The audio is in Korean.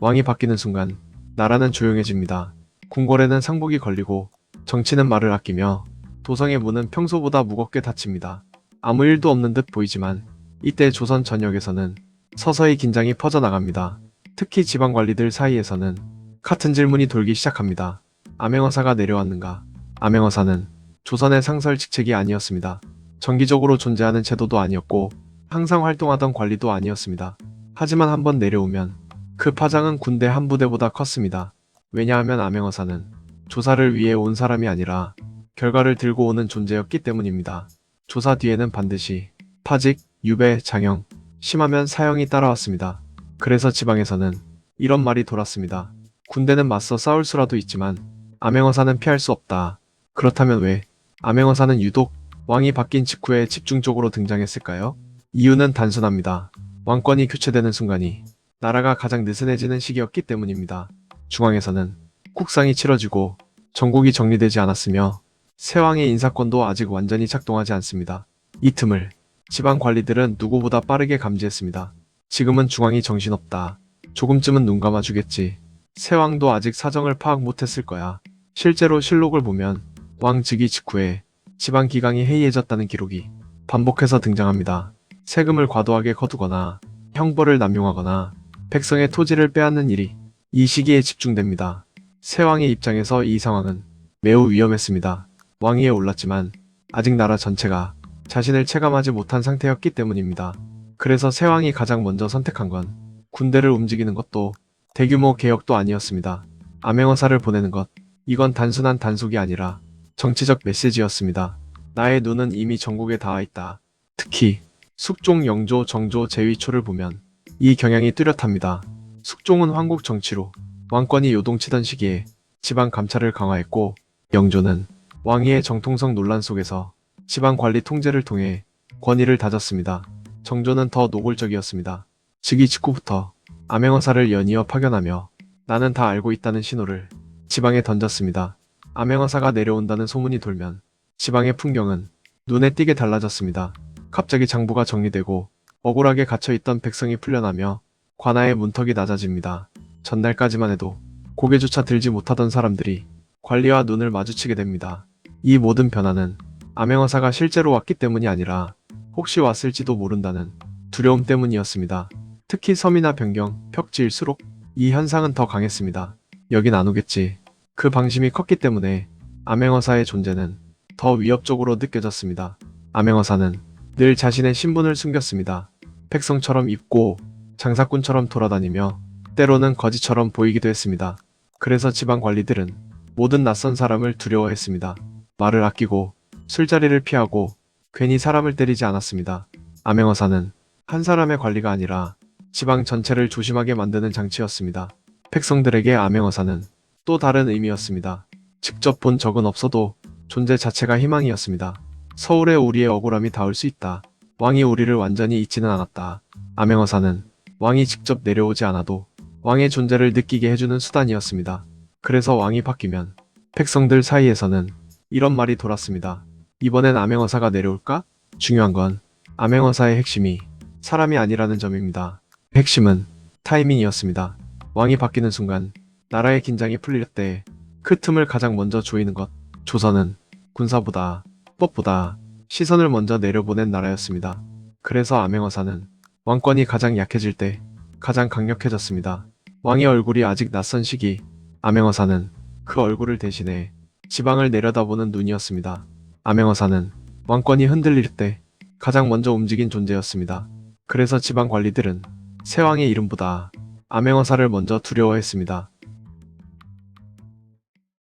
왕이 바뀌는 순간 나라는 조용해집니다. 궁궐에는 상복이 걸리고 정치는 말을 아끼며 도성의 문은 평소보다 무겁게 닫힙니다. 아무 일도 없는 듯 보이지만 이때 조선 전역에서는 서서히 긴장이 퍼져나갑니다. 특히 지방 관리들 사이에서는 같은 질문이 돌기 시작합니다. 암행어사가 내려왔는가? 암행어사는 조선의 상설 직책이 아니었습니다. 정기적으로 존재하는 제도도 아니었고 항상 활동하던 관리도 아니었습니다. 하지만 한번 내려오면 그 파장은 군대 한 부대보다 컸습니다. 왜냐하면 암행어사는 조사를 위해 온 사람이 아니라 결과를 들고 오는 존재였기 때문입니다. 조사 뒤에는 반드시 파직, 유배, 장형, 심하면 사형이 따라왔습니다. 그래서 지방에서는 이런 말이 돌았습니다. 군대는 맞서 싸울 수라도 있지만 암행어사는 피할 수 없다. 그렇다면 왜 암행어사는 유독 왕이 바뀐 직후에 집중적으로 등장했을까요? 이유는 단순합니다. 왕권이 교체되는 순간이 나라가 가장 느슨해지는 시기였기 때문입니다. 중앙에서는 국상이 치러지고 전국이 정리되지 않았으며 새왕의 인사권도 아직 완전히 작동하지 않습니다. 이 틈을 지방 관리들은 누구보다 빠르게 감지했습니다. 지금은 중앙이 정신없다. 조금쯤은 눈 감아주겠지. 새왕도 아직 사정을 파악 못했을 거야. 실제로 실록을 보면 왕 즉위 직후에 지방 기강이 해이해졌다는 기록이 반복해서 등장합니다. 세금을 과도하게 거두거나 형벌을 남용하거나 백성의 토지를 빼앗는 일이 이 시기에 집중됩니다. 새왕의 입장에서 이 상황은 매우 위험했습니다. 왕위에 올랐지만 아직 나라 전체가 자신을 체감하지 못한 상태였기 때문입니다. 그래서 새왕이 가장 먼저 선택한 건 군대를 움직이는 것도 대규모 개혁도 아니었습니다. 암행어사를 보내는 것, 이건 단순한 단속이 아니라 정치적 메시지였습니다. 나의 눈은 이미 전국에 닿아 있다. 특히 숙종, 영조, 정조, 제위초를 보면 이 경향이 뚜렷합니다. 숙종은 황국 정치로 왕권이 요동치던 시기에 지방 감찰을 강화했고, 영조는 왕위의 정통성 논란 속에서 지방 관리 통제를 통해 권위를 다졌습니다. 정조는 더 노골적이었습니다. 즉위 직후부터 암행어사를 연이어 파견하며 나는 다 알고 있다는 신호를 지방에 던졌습니다. 암행어사가 내려온다는 소문이 돌면 지방의 풍경은 눈에 띄게 달라졌습니다. 갑자기 장부가 정리되고 억울하게 갇혀있던 백성이 풀려나며 관아의 문턱이 낮아집니다. 전날까지만 해도 고개조차 들지 못하던 사람들이 관리와 눈을 마주치게 됩니다. 이 모든 변화는 암행어사가 실제로 왔기 때문이 아니라 혹시 왔을지도 모른다는 두려움 때문이었습니다. 특히 섬이나 변경, 벽지일 수록 이 현상은 더 강했습니다. 여긴 안 오겠지. 그 방심이 컸기 때문에 암행어사의 존재는 더 위협적으로 느껴졌습니다. 암행어사는 늘 자신의 신분을 숨겼습니다. 백성처럼 입고 장사꾼처럼 돌아다니며 때로는 거지처럼 보이기도 했습니다. 그래서 지방 관리들은 모든 낯선 사람을 두려워했습니다. 말을 아끼고 술자리를 피하고 괜히 사람을 때리지 않았습니다. 암행어사는 한 사람의 관리가 아니라 지방 전체를 조심하게 만드는 장치였습니다. 백성들에게 암행어사는 또 다른 의미였습니다. 직접 본 적은 없어도 존재 자체가 희망이었습니다. 서울에 우리의 억울함이 닿을 수 있다. 왕이 우리를 완전히 잊지는 않았다. 암행어사는 왕이 직접 내려오지 않아도 왕의 존재를 느끼게 해주는 수단이었습니다. 그래서 왕이 바뀌면 백성들 사이에서는 이런 말이 돌았습니다. 이번엔 암행어사가 내려올까? 중요한 건 암행어사의 핵심이 사람이 아니라는 점입니다. 핵심은 타이밍이었습니다. 왕이 바뀌는 순간 나라의 긴장이 풀릴 때 그 틈을 가장 먼저 조이는 것. 조선은 군사보다 법보다 시선을 먼저 내려보낸 나라였습니다. 그래서 암행어사는 왕권이 가장 약해질 때 가장 강력해졌습니다. 왕의 얼굴이 아직 낯선 시기, 암행어사는 그 얼굴을 대신해 지방을 내려다보는 눈이었습니다. 암행어사는 왕권이 흔들릴 때 가장 먼저 움직인 존재였습니다. 그래서 지방 관리들은 새왕의 이름보다 암행어사를 먼저 두려워했습니다.